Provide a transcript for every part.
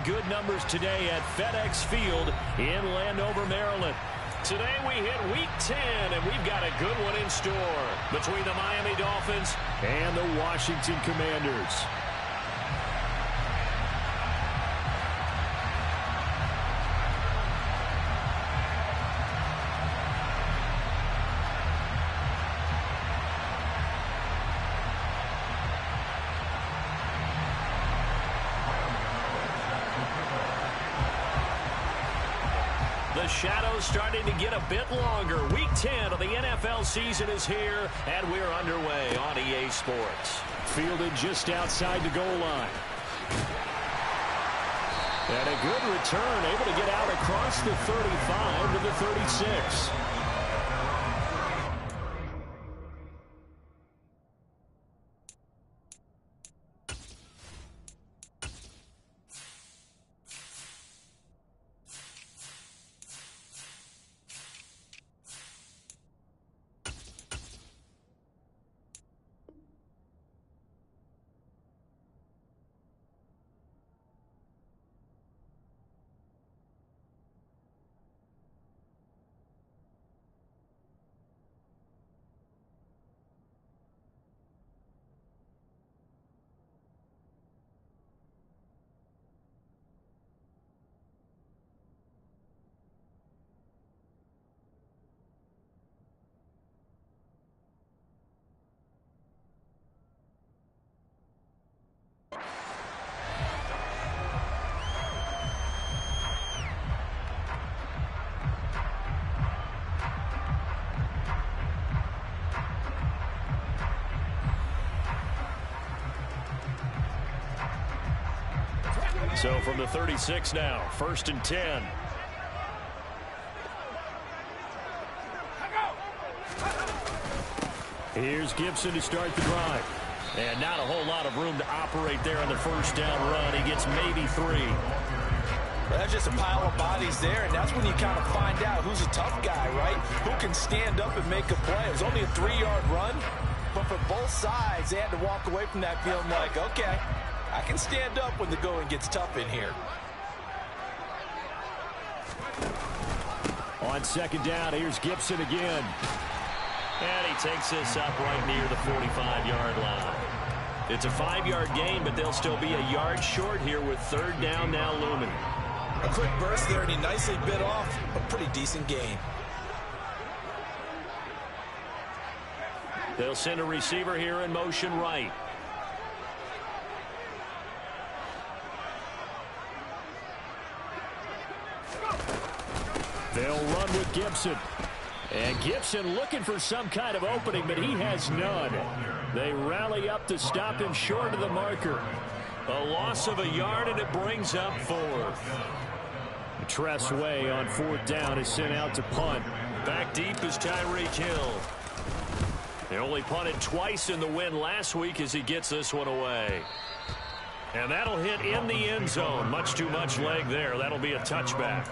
good numbers today at FedEx Field in Landover, Maryland. Today we hit Week 10, and we've got a good one in store between the Miami Dolphins and the Washington Commanders. The shadow's starting to get a bit longer. Week 10 of the NFL season is here, and we're underway on EA Sports. Fielded just outside the goal line. And a good return, able to get out across the 35 to the 36. So from the 36 now, 1st and 10. Here's Gibson to start the drive. And not a whole lot of room to operate there on the first down run. He gets maybe 3. Well, that's just a pile of bodies there, and that's when you kind of find out who's a tough guy, right? Who can stand up and make a play. It was only a 3-yard run, but for both sides, they had to walk away from that feeling like, okay, I can stand up when the going gets tough in here. On 2nd down, here's Gibson again. And he takes this up right near the 45-yard line. It's a 5-yard gain, but they'll still be a yard short here with 3rd down now looming. A quick burst there, and he nicely bit off a pretty decent gain. They'll send a receiver here in motion right. They'll run with Gibson. And Gibson looking for some kind of opening, but he has none. They rally up to stop him short of the marker. A loss of a yard, and it brings up 4th. Tress Way on 4th down is sent out to punt. Back deep is Tyreek Hill. They only punted twice in the win last week as he gets this one away. And that'll hit in the end zone. Much too much leg there. That'll be a touchback.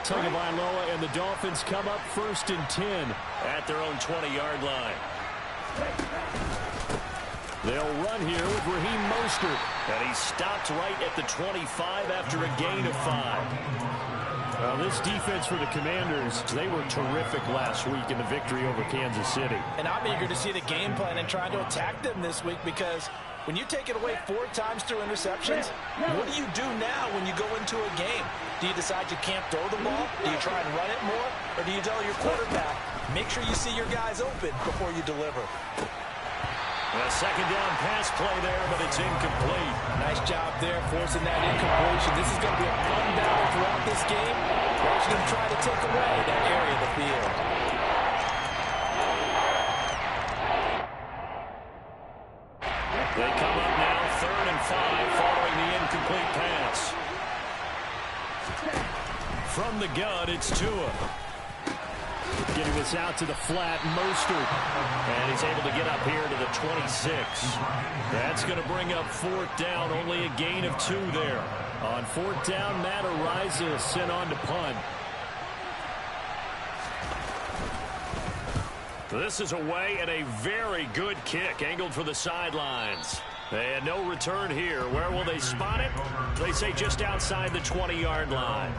Tagovailoa and the Dolphins come up 1st and 10 at their own 20-yard line. They'll run here with Raheem Mostert, and he stopped right at the 25 after a gain of 5. Well, this defense for the Commanders, they were terrific last week in the victory over Kansas City. And I'm eager to see the game plan and try to attack them this week, because when you take it away 4 times through interceptions, what do you do now when you go into a game? Do you decide you can't throw the ball? Do you try and run it more? Or do you tell your quarterback, make sure you see your guys open before you deliver? A 2nd down pass play there, but it's incomplete. Nice job there forcing that incompletion. This is going to be a fun battle throughout this game. They're going to try to take away that area of the field. They come up now 3rd and 5 following the incomplete pass. From the gun, it's Tua. Getting this out to the flat, Mostert. And he's able to get up here to the 26. That's going to bring up fourth down. Only a gain of 2 there. On fourth down, Matt Ariza sent on to punt. This is away and a very good kick angled for the sidelines. And no return here. Where will they spot it? They say just outside the 20-yard line.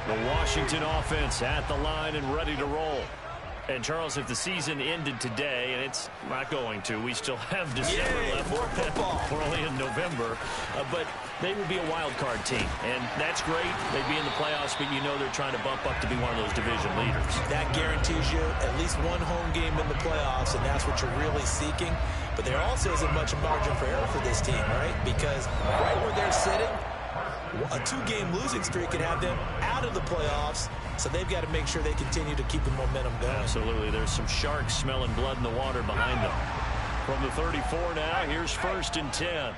The Washington offense at the line and ready to roll. And, Charles, if the season ended today, and it's not going to, we still have December left. More football. We're only in November. But they would be a wild card team. And that's great. They'd be in the playoffs, but you know they're trying to bump up to be one of those division leaders. That guarantees you at least one home game in the playoffs, and that's what you're really seeking. But there also isn't much margin for error for this team, right? Because right where they're sitting, a 2-game losing streak could have them out of the playoffs, so they've got to make sure they continue to keep the momentum going. Absolutely. There's some sharks smelling blood in the water behind them. From the 34 now, here's 1st and 10.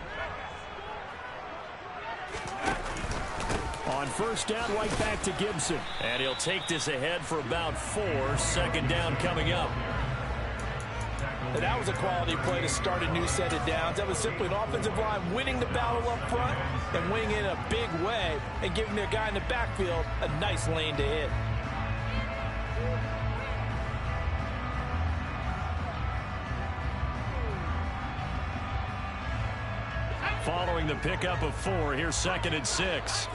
On first down, right back to Gibson. And he'll take this ahead for about 4. 2nd down coming up. And that was a quality play to start a new set of downs. That was simply an offensive line winning the battle up front and winning it in a big way and giving their guy in the backfield a nice lane to hit. Following the pickup of 4, here's 2nd and 6.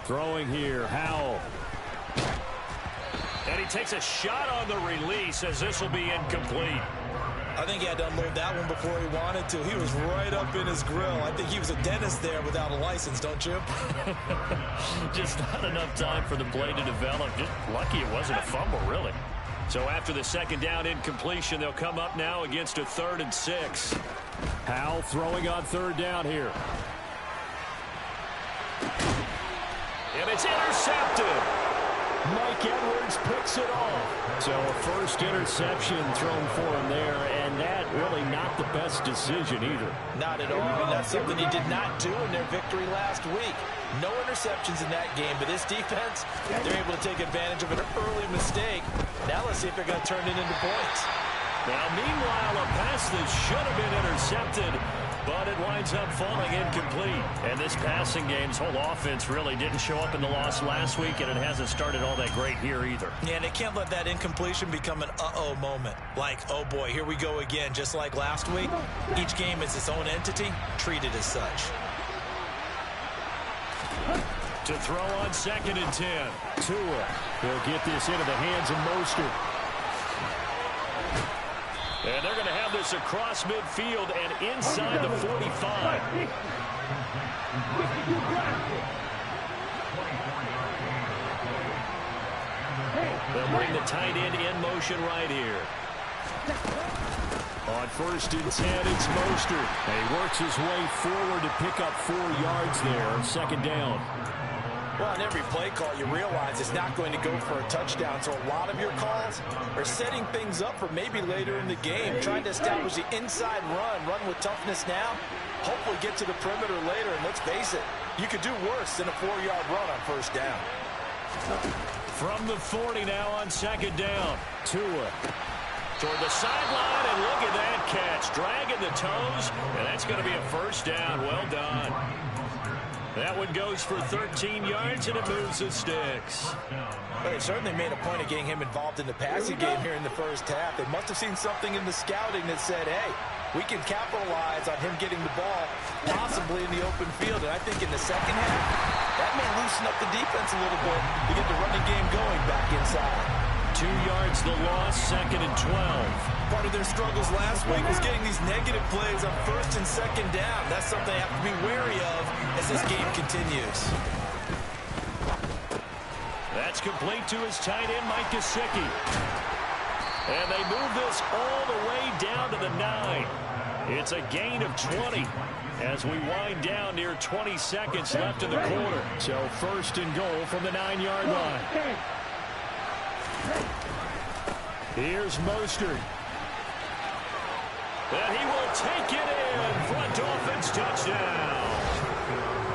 Throwing here, Howell. And he takes a shot on the release as this will be incomplete. I think he had to unload that one before he wanted to. He was right up in his grill. I think he was a dentist there without a license, don't you? Just not enough time for the play to develop. Just lucky it wasn't a fumble, really. So after the 2nd down incompletion, they'll come up now against a 3rd and 6. Howell throwing on 3rd down here. And it's intercepted. Mike Edwards picks it off. So a first interception thrown for him there, and that really not the best decision either. Not at all, and that's something he did not do in their victory last week. No interceptions in that game, but this defense, they're able to take advantage of an early mistake. Now let's see if they're going to turn it into points. Now, meanwhile, a pass that should have been intercepted, but it winds up falling incomplete. And this passing game's whole offense really didn't show up in the loss last week, and it hasn't started all that great here either. Yeah, and they can't let that incompletion become an uh-oh moment. Like, oh boy, here we go again, just like last week. Each game is its own entity, treated as such. To throw on 2nd and 10. Tua. He'll get this into the hands of Mostert. And they're going to have this across midfield and inside the 45. They'll bring the tight end in motion right here. On 1st and 10, it's Mostert. And he works his way forward to pick up 4 yards there on 2nd down. Well, on every play call, you realize it's not going to go for a touchdown. So a lot of your calls are setting things up for maybe later in the game, trying to establish the inside run with toughness now, hopefully get to the perimeter later. And let's face it, you could do worse than a 4-yard run on 1st down. From the 40 now on 2nd down. Tua toward the sideline, and look at that catch. Dragging the toes, and that's going to be a 1st down. Well done. That one goes for 13 yards, and it moves the sticks. Well, they certainly made a point of getting him involved in the passing game here in the 1st half. They must have seen something in the scouting that said, hey, we can capitalize on him getting the ball, possibly in the open field. And I think in the 2nd half, that may loosen up the defense a little bit to get the running game going back inside. 2 yards the loss, 2nd and 12. Part of their struggles last week was getting these negative plays on 1st and 2nd down. That's something they have to be wary of as this game continues. That's complete to his tight end, Mike Gesicki. And they move this all the way down to the 9. It's a gain of 20 as we wind down near 20 seconds left in the quarter. So 1st and goal from the 9-yard line. Here's Mostert. And he will take it in for a Dolphins touchdown.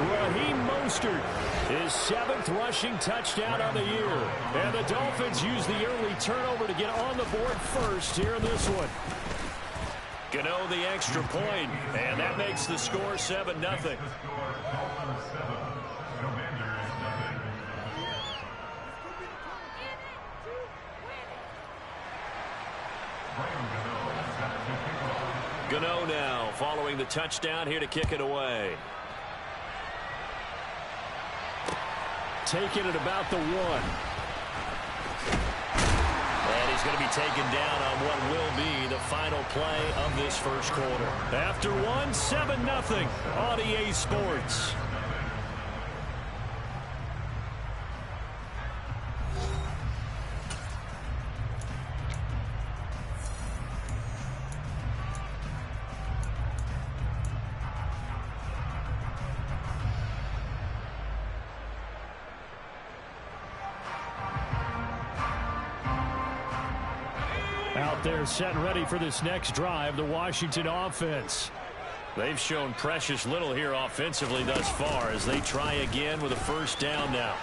Raheem Mostert, his 7th rushing touchdown on the year. And the Dolphins use the early turnover to get on the board first here in this one. Gano the extra point, and that makes the score 7-0. Gano now following the touchdown here to kick it away. Taking it about the 1. And he's going to be taken down on what will be the final play of this first quarter. After 1, 7-0 on EA Sports. Out there set and ready for this next drive, the Washington offense. They've shown precious little here offensively thus far as they try again with a first down now.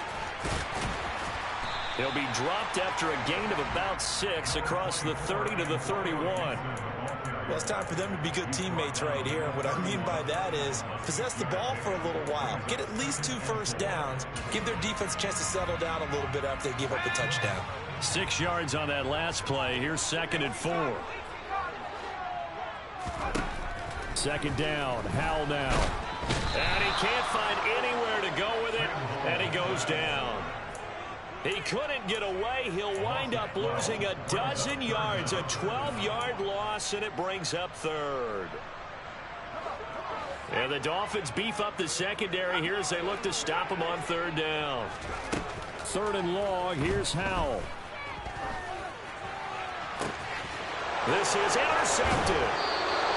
He'll be dropped after a gain of about 6 across the 30 to the 31. Well, it's time for them to be good teammates right here. And what I mean by that is possess the ball for a little while. Get at least 2 first downs. Give their defense a chance to settle down a little bit after they give up a touchdown. 6 yards on that last play. Here's 2nd and 4. Second down. Howell now. And he can't find anywhere to go with it. And he goes down. He couldn't get away. He'll wind up losing a dozen yards. A 12-yard loss, and it brings up 3rd. And the Dolphins beef up the secondary here as they look to stop him on 3rd down. 3rd and long. Here's Howell. This is intercepted.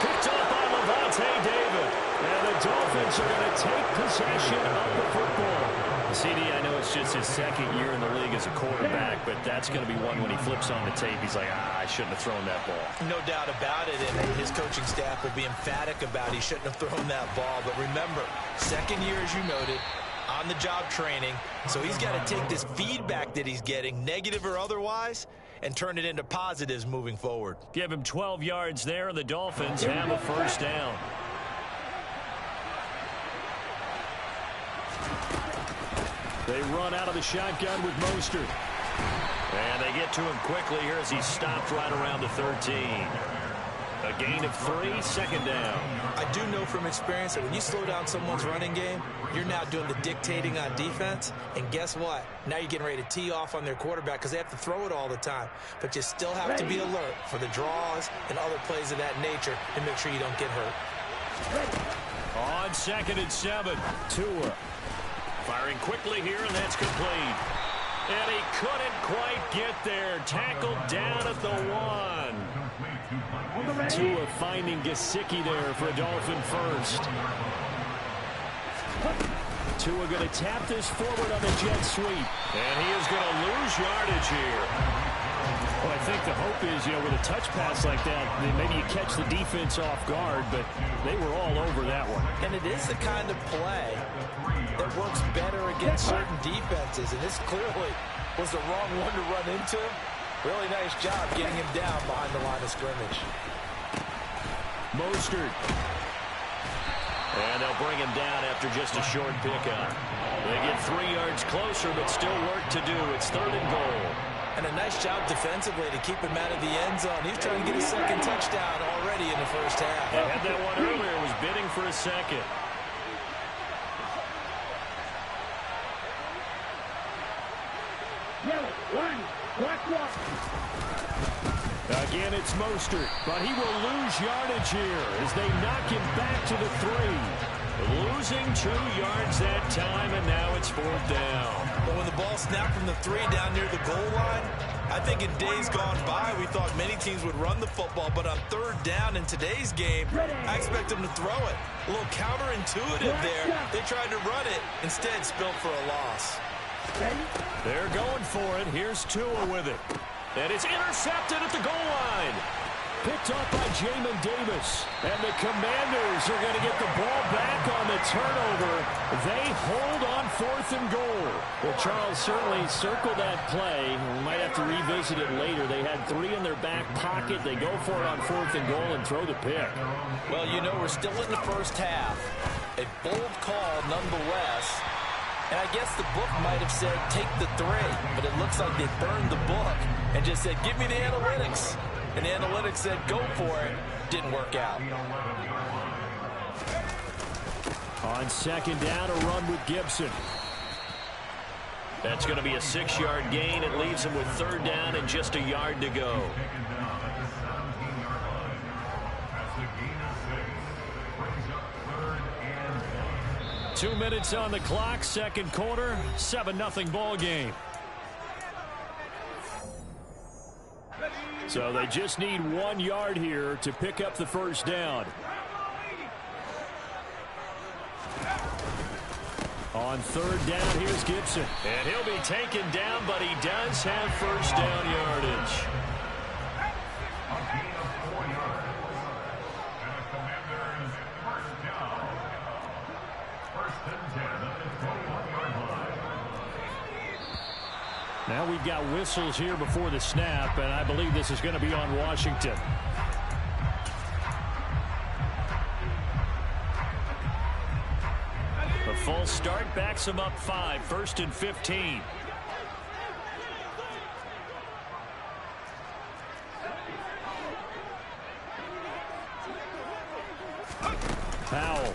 Picked off by Levante David. And the Dolphins are going to take possession of the football. CD, I know it's just his 2nd year in the league as a quarterback, but that's going to be one when he flips on the tape. He's like, I shouldn't have thrown that ball. No doubt about it, and his coaching staff will be emphatic about he shouldn't have thrown that ball. But remember, 2nd year, as you noted, on-the-job training. So he's got to take this feedback that he's getting, negative or otherwise, and turn it into positives moving forward. Give him 12 yards there, and the Dolphins have a first down. They run out of the shotgun with Mostert. And they get to him quickly here as he's stopped right around the 13. A gain of 3, 2nd down. I do know from experience that when you slow down someone's running game, you're now doing the dictating on defense. And guess what? Now you're getting ready to tee off on their quarterback because they have to throw it all the time. But you still have to be alert for the draws and other plays of that nature and make sure you don't get hurt. On 2nd and 7, Tua. Firing quickly here, and that's complete. And he couldn't quite get there. Tackled down at the 1. Tua finding Gesicki there for a Dolphin first. Tua going to tap this forward on the jet sweep. And he is going to lose yardage here. Well, I think the hope is, with a touch pass like that, maybe you catch the defense off guard, but they were all over that one. And it is the kind of play that works better against certain defenses, and this clearly was the wrong one to run into. Really nice job getting him down behind the line of scrimmage. Mostert. And they'll bring him down after just a short pickup. They get 3 yards closer, but still work to do. It's 3rd and goal. And a nice job defensively to keep him out of the end zone. He's trying to get his 2nd touchdown already in the first half. They had that one earlier, was bidding for a 2nd. Again, it's Mostert, but he will lose yardage here as they knock him back to the 3. Losing 2 yards that time, and now it's 4th down. But when the ball snapped from the 3 down near the goal line, I think in days gone by, we thought many teams would run the football, but on 3rd down in today's game, I expect them to throw it. A little counterintuitive there. They tried to run it, instead spilled for a loss. They're going for it. Here's Tua with it. And it's intercepted at the goal line. Picked up by Jamin Davis. And the Commanders are going to get the ball back on the turnover. They hold on 4th and goal. Well, Charles certainly circled that play. We might have to revisit it later. They had 3 in their back pocket. They go for it on 4th and goal and throw the pick. Well, you know, we're still in the first half. A bold call nonetheless. And I guess the book might have said take the 3. But it looks like they burned the book and just said give me the analytics. And the analytics said go for it. Didn't work out. On 2nd down, a run with Gibson. That's going to be a 6-yard gain. It leaves him with 3rd down and just a yard to go. Two minutes on the clock, 2nd quarter, 7-0 ball game. So they just need 1 yard here to pick up the 1st down. On 3rd down, here's Gibson. And he'll be taken down, but he does have 1st down yardage. Now we've got whistles here before the snap, and I believe this is going to be on Washington. The false start backs him up 5, 1st and 15. Powell.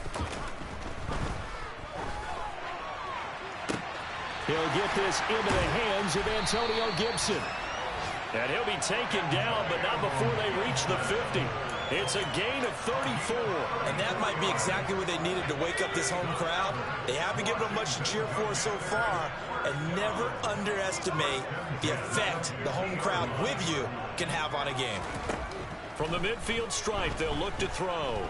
He'll get this into the hands of Antonio Gibson. And he'll be taken down, but not before they reach the 50. It's a gain of 34. And that might be exactly what they needed to wake up this home crowd. They haven't given them much to cheer for so far. And never underestimate the effect the home crowd with you can have on a game. From the midfield stripe, they'll look to throw.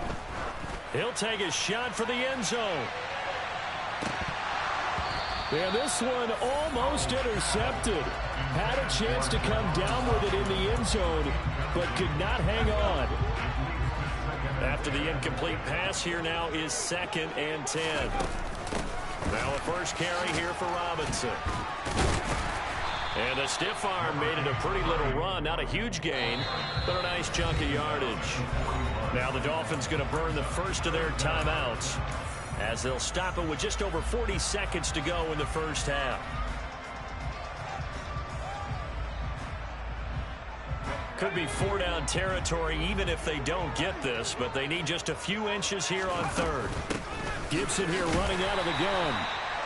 He'll take a shot for the end zone. And this one almost intercepted. Had a chance to come down with it in the end zone, but could not hang on. After the incomplete pass, here now is 2nd and 10. Now a first carry here for Robinson. And a stiff arm made it a pretty little run. Not a huge gain, but a nice chunk of yardage. Now the Dolphins going to burn the first of their timeouts, as they'll stop it with just over 40 seconds to go in the first half. Could be 4-down territory even if they don't get this, but they need just a few inches here on 3rd. Gibson here running out of the gun.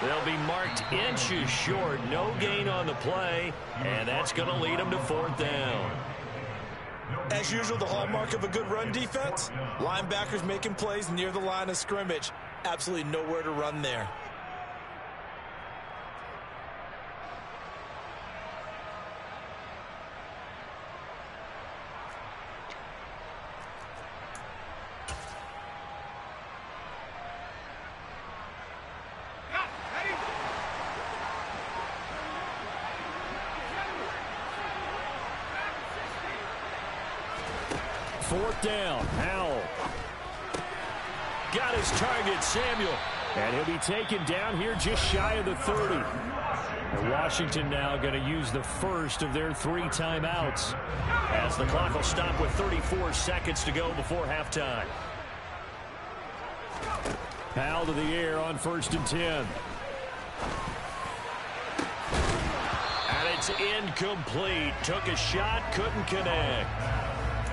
They'll be marked inches short. No gain on the play, and that's going to lead them to 4th down. As usual, the hallmark of a good run defense, linebackers making plays near the line of scrimmage. Absolutely nowhere to run there. Fourth down, Howell. Got his target, Samuel. And he'll be taken down here just shy of the 30. And Washington now going to use the first of their 3 timeouts, as the clock will stop with 34 seconds to go before halftime. Powell to the air on 1st and 10. And it's incomplete. Took a shot, couldn't connect.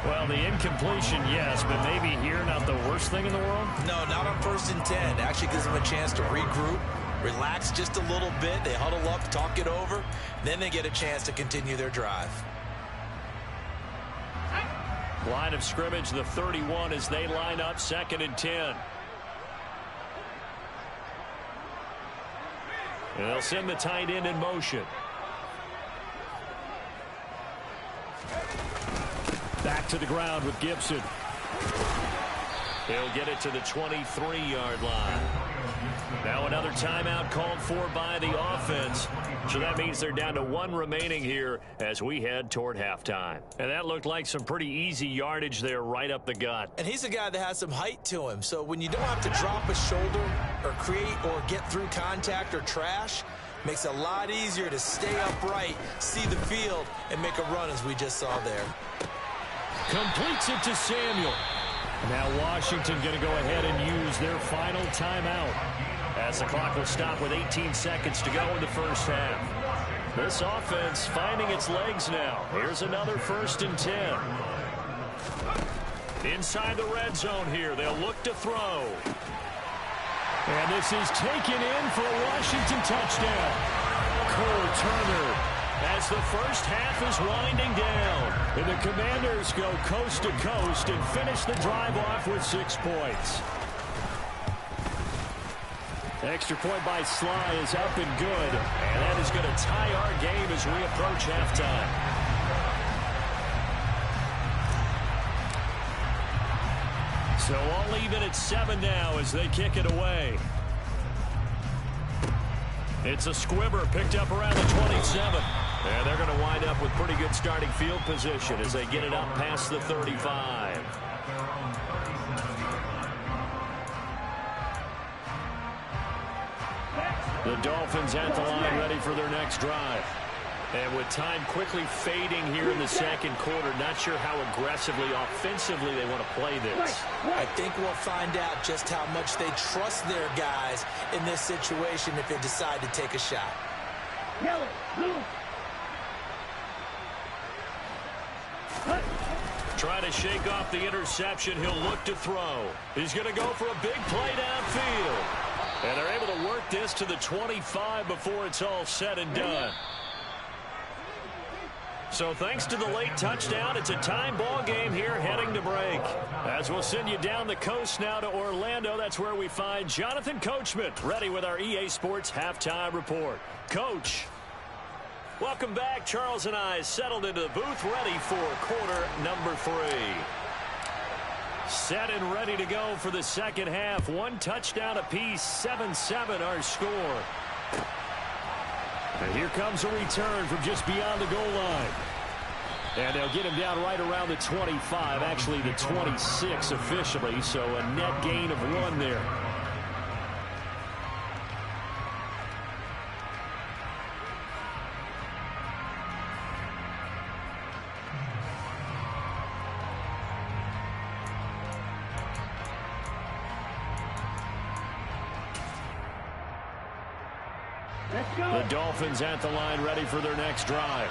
Well, the incompletion, yes, but maybe here not the worst thing in the world? No, not on 1st and 10. Actually gives them a chance to regroup, relax just a little bit. They huddle up, talk it over. Then they get a chance to continue their drive. Line of scrimmage, the 31, as they line up 2nd and 10. And they'll send the tight end in motion. Back to the ground with Gibson. He'll get it to the 23-yard line. Now another timeout called for by the offense. So that means they're down to 1 remaining here as we head toward halftime. And that looked like some pretty easy yardage there right up the gut. And he's a guy that has some height to him. So when you don't have to drop a shoulder or create or get through contact or trash, makes it a lot easier to stay upright, see the field, and make a run as we just saw there. Completes it to Samuel. Now Washington going to go ahead and use their final timeout as the clock will stop with 18 seconds to go in the first half. This offense finding its legs now. Here's another 1st and 10. Inside the red zone here. They'll look to throw. And this is taken in for a Washington touchdown. Cole Turner as the first half is winding down. And the Commanders go coast to coast and finish the drive off with 6 points. Extra point by Sly is up and good. And that is going to tie our game as we approach halftime. So all even at 7 now as they kick it away. It's a squibber picked up around the 27. And they're going to wind up with pretty good starting field position as they get it up past the 35. The Dolphins at the line ready for their next drive. And with time quickly fading here in the second quarter, not sure how aggressively, offensively they want to play this. I think we'll find out just how much they trust their guys in this situation if they decide to take a shot. Yellow, blue. Trying to shake off the interception. He'll look to throw. He's going to go for a big play downfield. And they're able to work this to the 25 before it's all said and done. So thanks to the late touchdown, it's a time ball game here heading to break. As we'll send you down the coast now to Orlando, that's where we find Jonathan Coachman ready with our EA Sports Halftime Report. Coach, welcome back. Charles and I settled into the booth ready for quarter number 3. Set and ready to go for the second half. 1 touchdown apiece, 7-7 our score. And here comes a return from just beyond the goal line. And they'll get him down right around the 25, actually the 26 officially, so a net gain of 1 there. The Dolphins at the line ready for their next drive.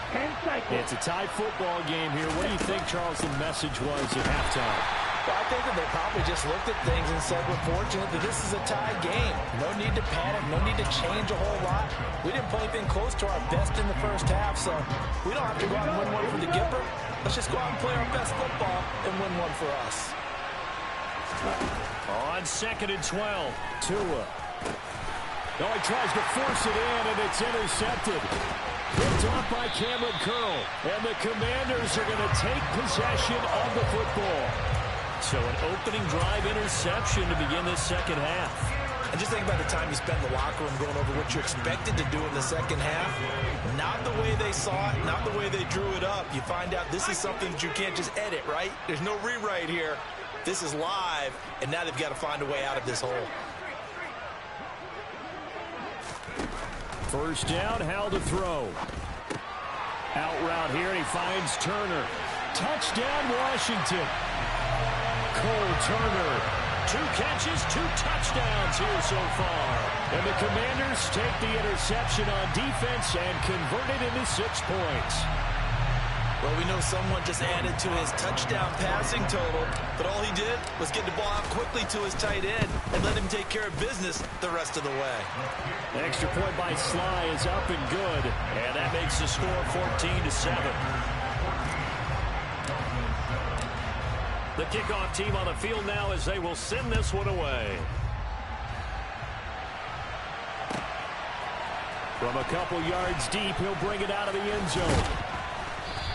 It's a tie football game here. What do you think, Charles, the message was at halftime? Well, I think that they probably just looked at things and said, we're fortunate that this is a tie game. No need to panic. No need to change a whole lot. We didn't play anything close to our best in the first half, so we don't have to go out and win one for the Gipper. Let's just go out and play our best football and win one for us. On 2nd and 12, Tua. Oh, he tries to force it in, and it's intercepted. Picked off by Cameron Curl. And the Commanders are going to take possession of the football. So an opening drive interception to begin this second half. And just think about the time you spend in the locker room going over what you expected to do in the second half. Not the way they saw it, not the way they drew it up. You find out this is something that you can't just edit, right? There's no rewrite here. This is live, and now they've got to find a way out of this hole. First down, Howell to throw. Out route here, and he finds Turner. Touchdown, Washington. Cole Turner. 2 catches, 2 touchdowns here so far. And the Commanders take the interception on defense and convert it into 6 points. Well, we know someone just added to his touchdown passing total, but all he did was get the ball out quickly to his tight end and let him take care of business the rest of the way. The extra point by Sly is up and good, and that makes the score 14-7. The kickoff team on the field now as they will send this one away. From a couple yards deep, he'll bring it out of the end zone.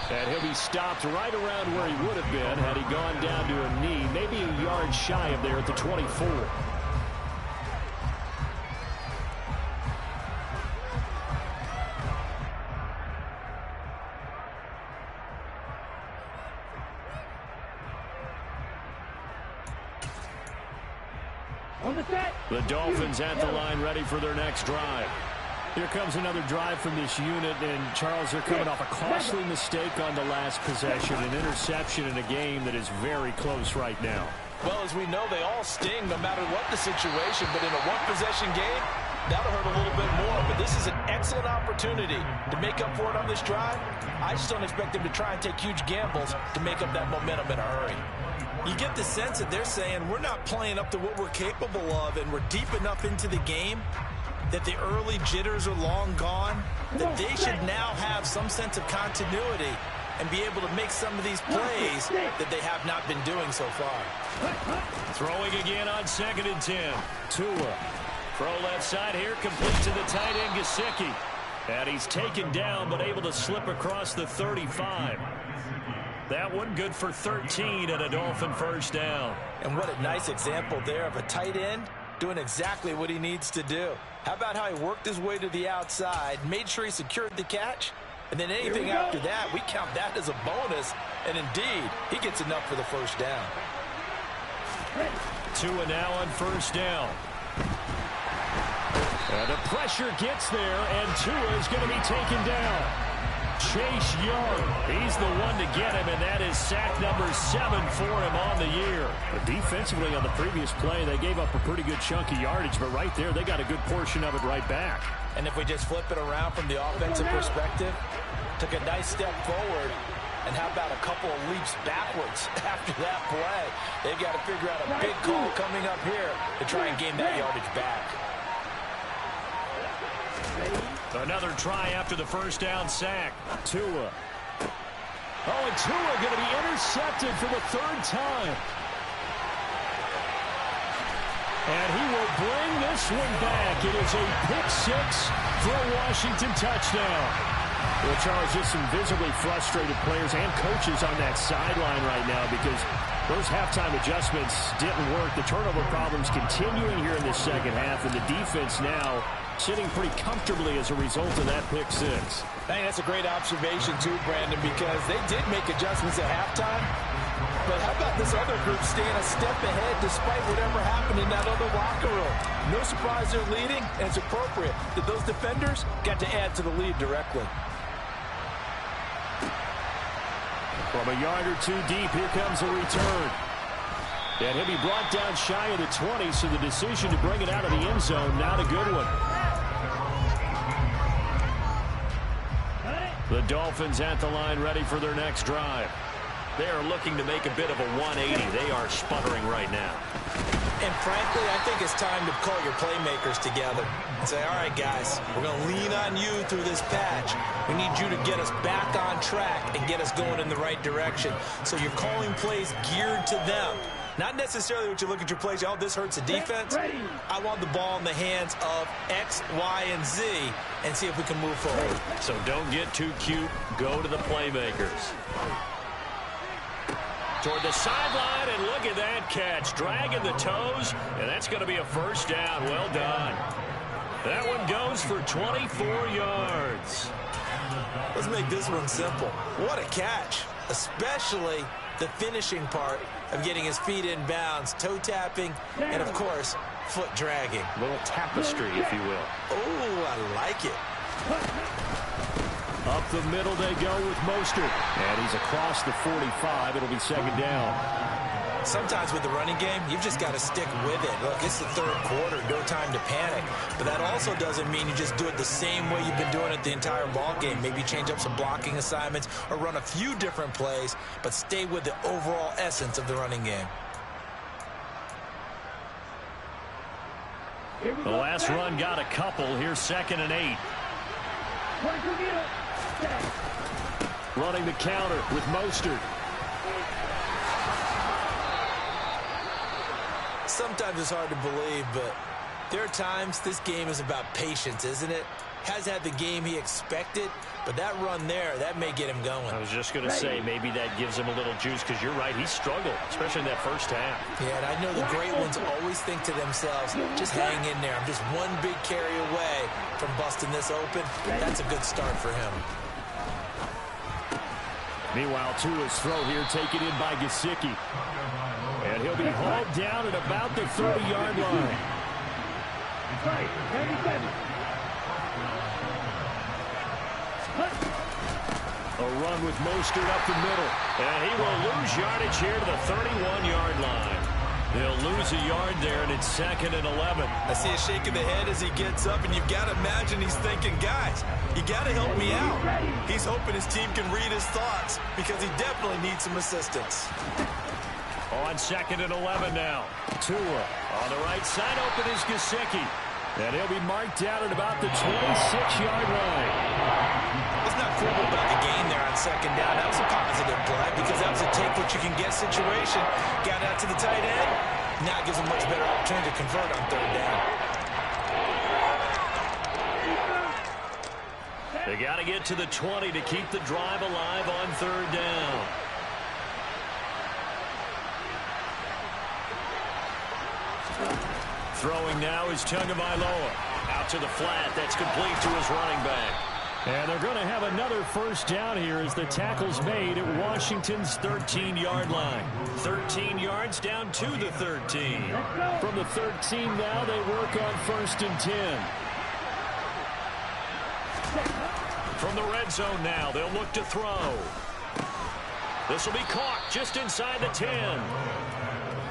And he'll be stopped right around where he would have been had he gone down to a knee, maybe a yard shy of there at the 24. The Dolphins at the line ready for their next drive. Here comes another drive from this unit, and Charles, they're coming off a costly mistake on the last possession, an interception in a game that is very close right now. Well, as we know, they all sting no matter what the situation, but in a one-possession game, that'll hurt a little bit more. But this is an excellent opportunity to make up for it on this drive. I just don't expect them to try and take huge gambles to make up that momentum in a hurry. You get the sense that they're saying we're not playing up to what we're capable of, and we're deep enough into the game that the early jitters are long gone, that they should now have some sense of continuity and be able to make some of these plays that they have not been doing so far. Throwing again on 2nd and 10. Tua. Throw left side here, complete to the tight end, Gesicki. And he's taken down, but able to slip across the 35. That one good for 13 and a Dolphin first down. And what a nice example there of a tight end doing exactly what he needs to do. How about how he worked his way to the outside, made sure he secured the catch, and then anything after that, we count that as a bonus. And indeed, he gets enough for the first down. Tua now on first down. And the pressure gets there, and Tua is going to be taken down. Chase Young, he's the one to get him, and that is sack number 7 for him on the year. But defensively on the previous play, they gave up a pretty good chunk of yardage, but right there, they got a good portion of it right back. And if we just flip it around from the offensive perspective, took a nice step forward, and how about a couple of leaps backwards after that play? They've got to figure out a big call coming up here to try and gain that yardage back. Another try after the first down sack. Tua. Oh, and Tua going to be intercepted for the 3rd time. And he will bring this one back. It is a pick 6 for a Washington touchdown. Well, Charles, just some visibly frustrated players and coaches on that sideline right now because those halftime adjustments didn't work. The turnover problems continuing here in the second half, and the defense now sitting pretty comfortably as a result of that pick 6. Hey, that's a great observation too, Brandon, because they did make adjustments at halftime. But how about this other group staying a step ahead despite whatever happened in that other locker room? No surprise they're leading, and it's appropriate that those defenders got to add to the lead directly. From a yard or 2 deep, here comes a return. And he'll be brought down shy of the 20, so the decision to bring it out of the end zone, not a good one. The Dolphins at the line ready for their next drive. They are looking to make a bit of a 180. They are sputtering right now. And frankly, I think it's time to call your playmakers together and say, all right, guys, we're going to lean on you through this patch. We need you to get us back on track and get us going in the right direction. So you're calling plays geared to them. Not necessarily what you look at your plays, oh, this hurts the defense. I want the ball in the hands of X, Y, and Z and see if we can move forward. So don't get too cute. Go to the playmakers. Toward the sideline, and look at that catch. Dragging the toes, and that's going to be a first down. Well done. That one goes for 24 yards. Let's make this one simple. What a catch, especially the finishing part of getting his feet in bounds, toe tapping, and of course, foot dragging. A little tapestry, if you will. Oh, I like it. Up the middle they go with Mostert. And he's across the 45. It'll be 2nd down. Sometimes with the running game, you've just got to stick with it. Look, it's the 3rd quarter, no time to panic. But that also doesn't mean you just do it the same way you've been doing it the entire ball game. Maybe change up some blocking assignments or run a few different plays, but stay with the overall essence of the running game. The last run got a couple. Here's 2nd and 8. Running the counter with Mostert. Sometimes it's hard to believe, but there are times this game is about patience, isn't it? Has had the game he expected, but that run there, that may get him going. I was just going to say, maybe that gives him a little juice, because you're right, he struggled, especially in that first half. Yeah, and I know the great ones always think to themselves, just hang in there. I'm just one big carry away from busting this open. That's a good start for him. Meanwhile, Tua's throw here taken in by Gesicki. And And he'll be hauled down at about the 30-yard line. Right, 37. A run with Mostert up the middle. And he will lose yardage here to the 31-yard line. He'll lose a yard there, and it's 2nd and 11. I see a shake of the head as he gets up, and you've got to imagine he's thinking, guys, you got to help me out. He's hoping his team can read his thoughts because he definitely needs some assistance. On 2nd and 11 now. Tua on the right side. Open is Gesicki. And he'll be marked down at about the 26-yard line. Let's not quibble about the gain there on 2nd down. That was a positive play because that was a take-what-you-can-get situation. Got out to the tight end. Now gives him much better opportunity to convert on 3rd down. They got to get to the 20 to keep the drive alive on 3rd down. Throwing now is Tagovailoa. Out to the flat. That's complete to his running back. And they're going to have another first down here as the tackle's made at Washington's 13-yard line. 13 yards down to the 13. From the 13 now, they work on 1st and 10. From the red zone now, they'll look to throw. This will be caught just inside the 10.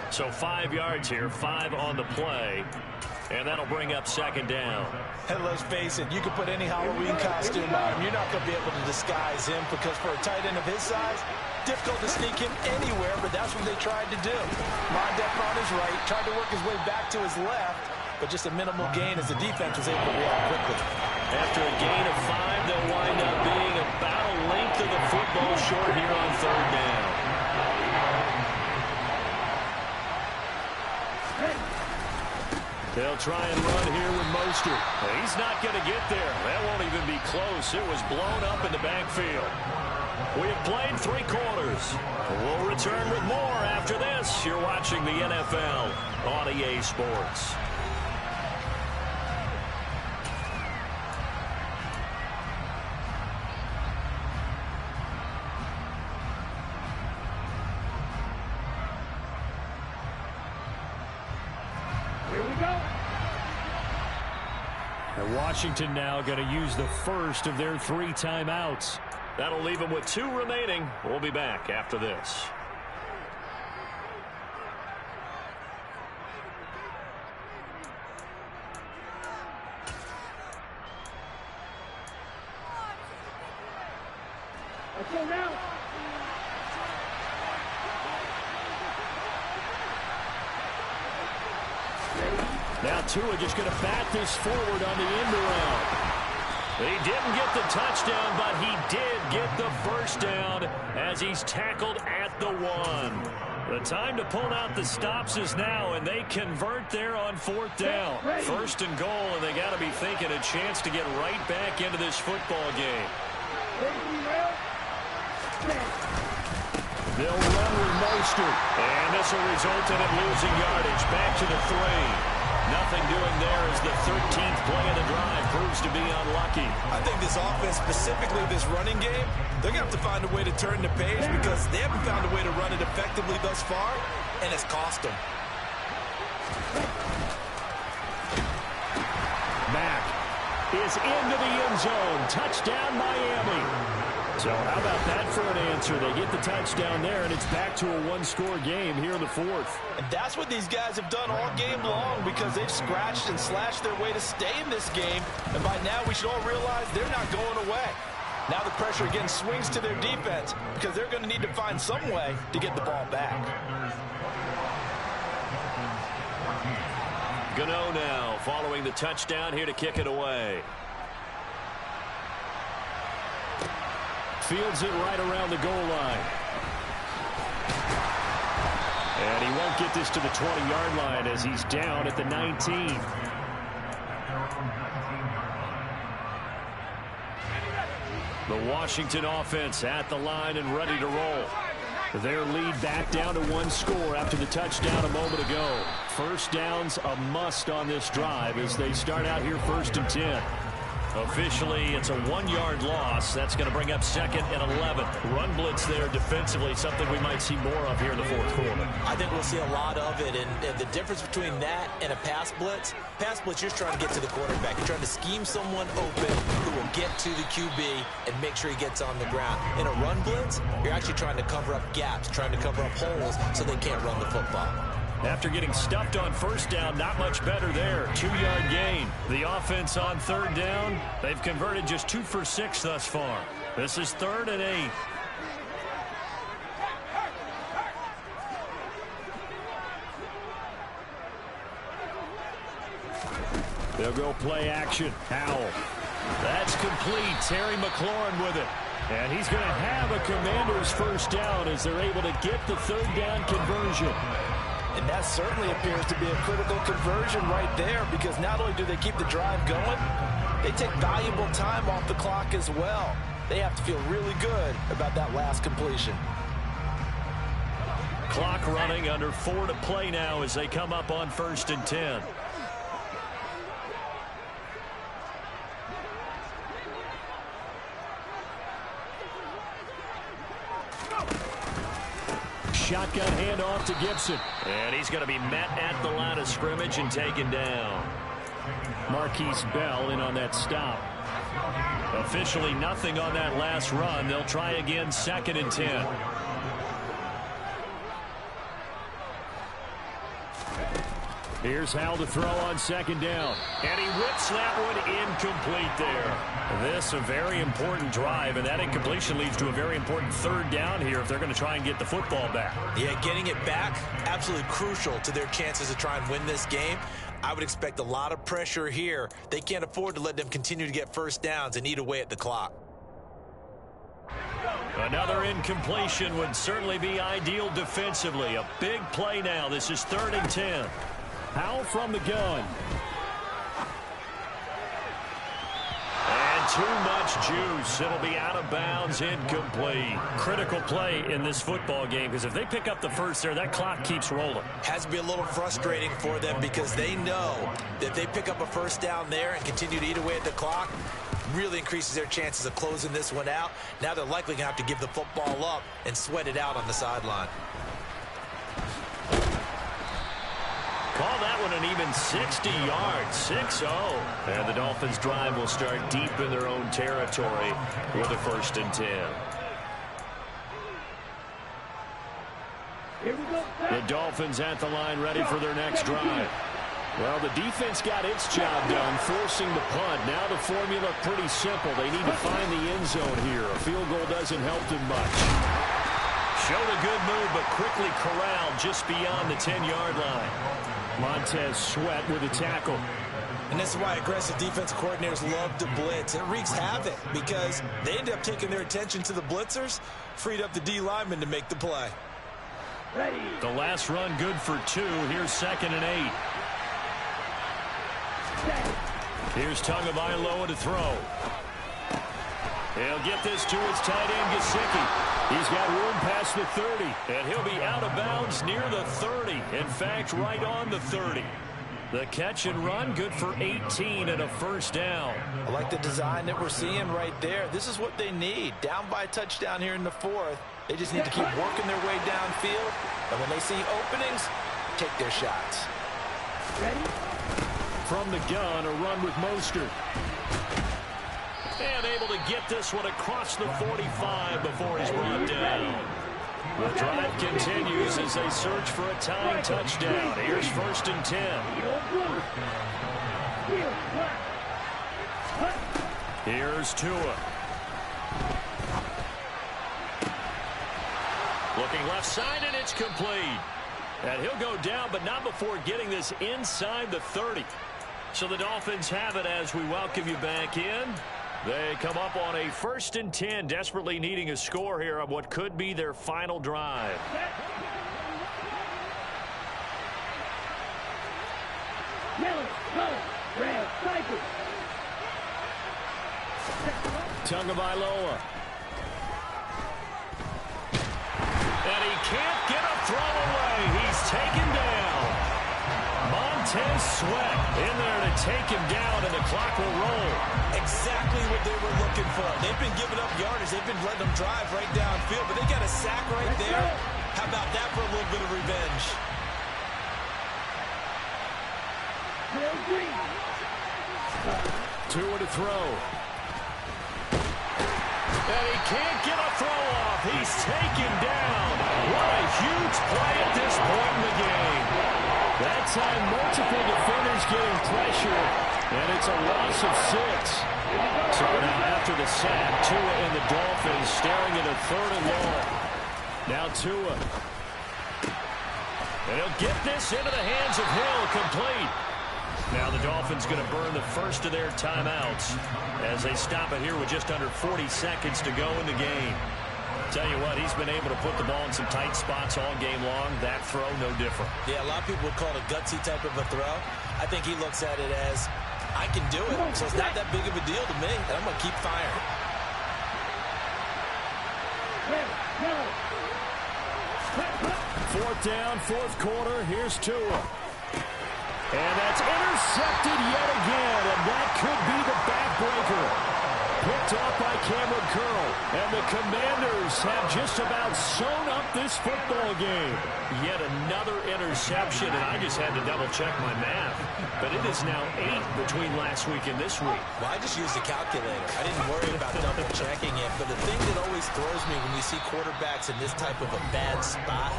So 5 yards here, 5 on the play. And that'll bring up 2nd down. And let's face it, you can put any Halloween costume on him. You're not going to be able to disguise him because for a tight end of his size, difficult to sneak him anywhere, but that's what they tried to do. Mondek on his right, tried to work his way back to his left, but just a minimal gain as the defense was able to react quickly. After a gain of 5, they'll wind up being about a length of the football short here on 3rd down. They'll try and run here with Mostert. He's not going to get there. That won't even be close. It was blown up in the backfield. We have played 3 quarters. We'll return with more after this. You're watching the NFL on EA Sports. Washington now going to use the first of their 3 timeouts. That'll leave them with 2 remaining. We'll be back after this. Let's go now. Now Tua just going to bat this forward on the end around. He didn't get the touchdown, but he did get the first down as he's tackled at the 1. The time to pull out the stops is now, and they convert there on 4th down. 1st and goal, and they got to be thinking a chance to get right back into this football game. They'll run with Mostert, and this will result in him losing yardage back to the 3. Nothing doing there as the 13th play of the drive proves to be unlucky. I think this offense, specifically this running game, they're going to have to find a way to turn the page because they haven't found a way to run it effectively thus far, and it's cost them. Mack is into the end zone. Touchdown, Miami. So how about that for an answer? They get the touchdown there, and it's back to a 1-score game here in the 4th. And that's what these guys have done all game long because they've scratched and slashed their way to stay in this game. And by now, we should all realize they're not going away. Now the pressure again swings to their defense because they're going to need to find some way to get the ball back. Gano now following the touchdown here to kick it away. Fields it right around the goal line. And he won't get this to the 20-yard line as he's down at the 19. The Washington offense at the line and ready to roll. Their lead back down to 1 score after the touchdown a moment ago. First down's a must on this drive as they start out here 1st and 10. Officially, it's a 1-yard loss. That's going to bring up 2nd and 11. Run blitz there defensively, something we might see more of here in the fourth quarter. I think we'll see a lot of it, and the difference between that and a pass blitz, you're trying to get to the quarterback. You're trying to scheme someone open who will get to the QB and make sure he gets on the ground. In a run blitz, you're actually trying to cover up gaps, trying to cover up holes so they can't run the football. After getting stuffed on first down, not much better there. 2-yard gain. The offense on third down, they've converted just 2 for 6 thus far. This is 3rd and 8. They'll go play action. Howell. That's complete. Terry McLaurin with it. And he's going to have a Commander's first down as they're able to get the third down conversion. And that certainly appears to be a critical conversion right there, because not only do they keep the drive going, they take valuable time off the clock as well. They have to feel really good about that last completion. Clock running, under 4 to play now as they come up on 1st and 10. Shotgun handoff to Gibson. And he's going to be met at the line of scrimmage and taken down. Marquise Bell in on that stop. Officially nothing on that last run. They'll try again, 2nd and 10. Here's Howell to throw on 2nd down. And he whips that one incomplete there. This a very important drive, and that incompletion leads to a very important third down here if they're going to try and get the football back. Yeah, getting it back, absolutely crucial to their chances to try and win this game. I would expect a lot of pressure here. They can't afford to let them continue to get first downs and eat away at the clock. Another incompletion would certainly be ideal defensively. A big play now. This is 3rd and 10. Howell from the gun. And too much juice. It'll be out of bounds, incomplete. Critical play in this football game, because if they pick up the first there, that clock keeps rolling. Has to be a little frustrating for them, because they know that if they pick up a first down there and continue to eat away at the clock, really increases their chances of closing this one out. Now they're likely going to have to give the football up and sweat it out on the sideline. Call that one an even 60 yards, 6-0. And the Dolphins' drive will start deep in their own territory with a 1st and 10. Here we go. The Dolphins at the line, ready for their next drive. Well, the defense got its job done, forcing the punt. Now the formula pretty simple. They need to find the end zone here. A field goal doesn't help them much. Showed a good move, but quickly corralled just beyond the 10-yard line. Montez Sweat with a tackle. And this is why aggressive defensive coordinators love to blitz. It wreaks havoc because they end up taking their attention to the blitzers, freed up the D lineman to make the play. Ready. The last run good for 2. Here's 2nd and 8. Here's Tagovailoa to throw. He'll get this to his tight end, Gesicki. He's got room past the 30, and he'll be out of bounds near the 30. In fact, right on the 30. The catch and run, good for 18 and a first down. I like the design that we're seeing right there. This is what they need. Down by a touchdown here in the 4th. They just need to keep working their way downfield. And when they see openings, take their shots. Ready. From the gun, a run with Mostert. And able to get this one across the 45 before he's brought down. The drive continues as they search for a tying touchdown. Here's 1st and 10. Here's Tua. Looking left side, and it's complete. And he'll go down, but not before getting this inside the 30. So the Dolphins have it as we welcome you back in. They come up on a 1st and 10, desperately needing a score here on what could be their final drive. Yellow, color, red, cycle. Tagovailoa. And he can't get a throw away. He's taken down. Montez Sweat in there to take him down, and the clock will roll. And exactly what they were looking for. They've been giving up yardage. They've been letting them drive right downfield, but they got a sack right there. How about that for a little bit of revenge? Tua to throw. And he can't get a throw off. He's taken down. What a huge play at this point in the game. That time, multiple defenders getting pressure, and it's a loss of 6. So now after the sack, Tua and the Dolphins staring at a 3rd and long. Now Tua. And he'll get this into the hands of Hill, complete. Now the Dolphins going to burn the first of their timeouts as they stop it here with just under 40 seconds to go in the game. Tell you what, he's been able to put the ball in some tight spots all game long. That throw, no different. Yeah, a lot of people would call it a gutsy type of a throw. I think he looks at it as, I can do it, so it's not that big of a deal to me, and I'm going to keep firing. Fourth down, 4th quarter. Here's Tua. And that's intercepted yet again, and that could be the backbreaker. Picked off by Cameron Curl, and the Commanders have just about sewn up this football game. Yet another interception, and I just had to double-check my math. But it is now 8 between last week and this week. Well, I just used the calculator. I didn't worry about double-checking it, but the thing that always throws me when you see quarterbacks in this type of a bad spot,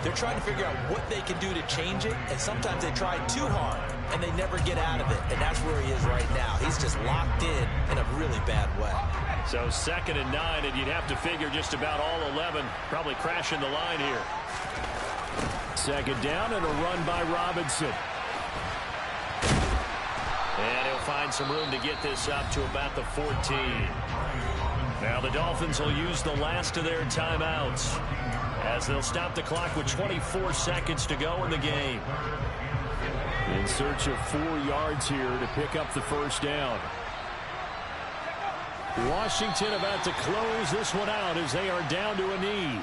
they're trying to figure out what they can do to change it, and sometimes they try too hard, and they never get out of it, and that's where he is right now. He's just locked in a really bad way. So 2nd and 9, and you'd have to figure just about all 11 probably crashing the line here. 2nd down and a run by Robinson. And he'll find some room to get this up to about the 14. Now the Dolphins will use the last of their timeouts as they'll stop the clock with 24 seconds to go in the game. In search of 4 yards here to pick up the first down. Washington about to close this one out as they are down to a knee.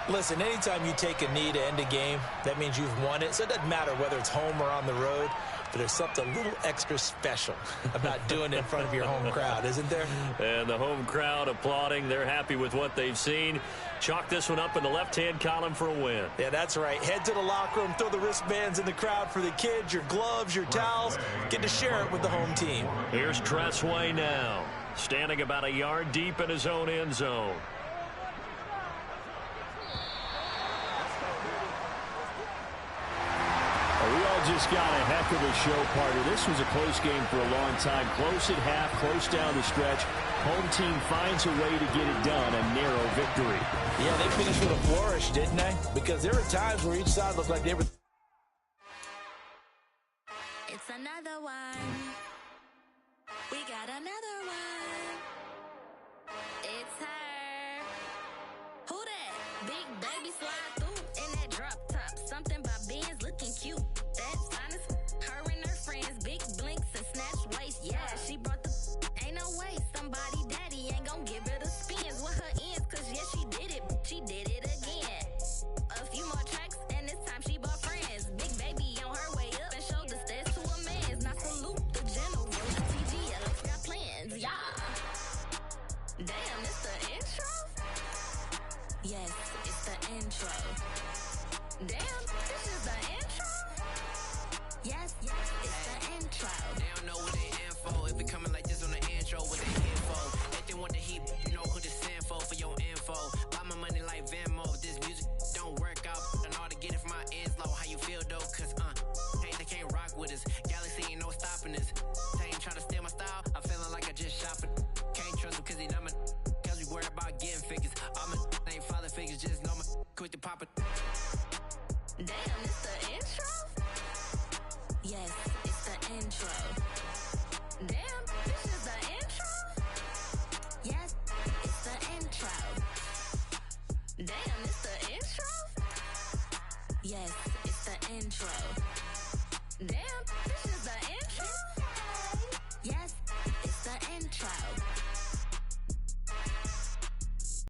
Listen, anytime you take a knee to end a game, that means you've won it. So it doesn't matter whether it's home or on the road, but there's something a little extra special about doing it in front of your home crowd, isn't there? And the home crowd applauding. They're happy with what they've seen. Chalk this one up in the left-hand column for a win. Yeah, that's right. Head to the locker room, throw the wristbands in the crowd for the kids, your gloves, your towels. Get to share it with the home team. Here's Tressway now, standing about a yard deep in his own end zone. We all just got a heck of a show party. This was a close game for a long time. Close at half, close down the stretch. Home team finds a way to get it done, a narrow victory. Yeah, they finished with a flourish, didn't they? Because there were times where each side looked like they were... It's another one. We got another one. It's her. Who that? Big baby slide through in that drop top. Something about Benz looking cute. That's honest. Her and her friends, big blinks and snatch waist. Yeah, she brought the... Ain't no way somebody daddy ain't gonna give her the spins with her ends. Cause yeah, she did it. She did it again. A few more tracks and this time she bought friends. Big baby on her way up and showed the stairs to a man's. Now salute the general. The TGL's got plans. Yeah. Damn, it's the intro? Yes, it's the intro. Damn, this is the intro? Yes, it's the intro. They don't know what they in for. If it coming like this on the intro, what they in for? If they want the heat, you know who to send for your info. Buy my money like Venmo. If this music don't work out, and all to get it from my ends low. How you feel though? Cause hey, they can't rock with us. Galaxy ain't no stopping us. They ain't trying to steal my style. I'm feeling like I just shopping. Can't trust them cause they not my. Cause we worried about getting figures. All my ain't father figures, just know my quick to pop it. Damn, it's the intro? Yes, it's the intro. Damn, this is the intro? Yes, it's the intro. Damn, it's the intro? Yes, it's the intro.